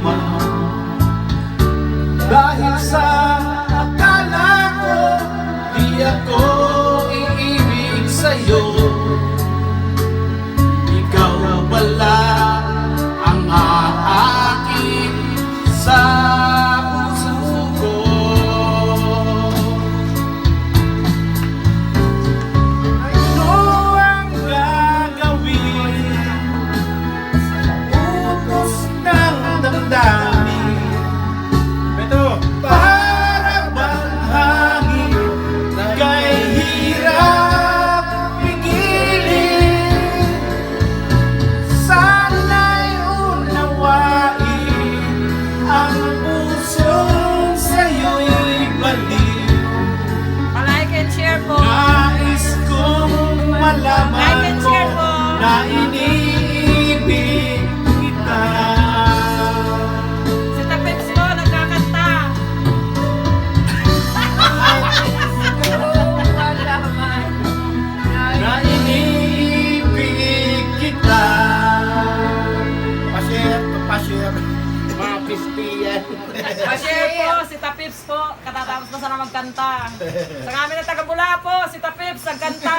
man. Dahil sa akala ko di ako iibig sa'yo, ikaw pala ang aakin sa puso ko. Ano ang gagawin sa utos ng damdamin? Para bang hangin na kay hirap pigilin? Sana'y unawain ang pusong sa'yo'y baliw. Like and share po. Nais kong malaman Like and mo share po. na iniibig kita. Si Tapips po, nagkakanta. Na iniibig kita. Pa-share. Mga pispiyan. Pa-share po, si Tapips po. Katatapos na sana magkanta. Sa kami na taga-Bula po, si Tapips, nagkanta.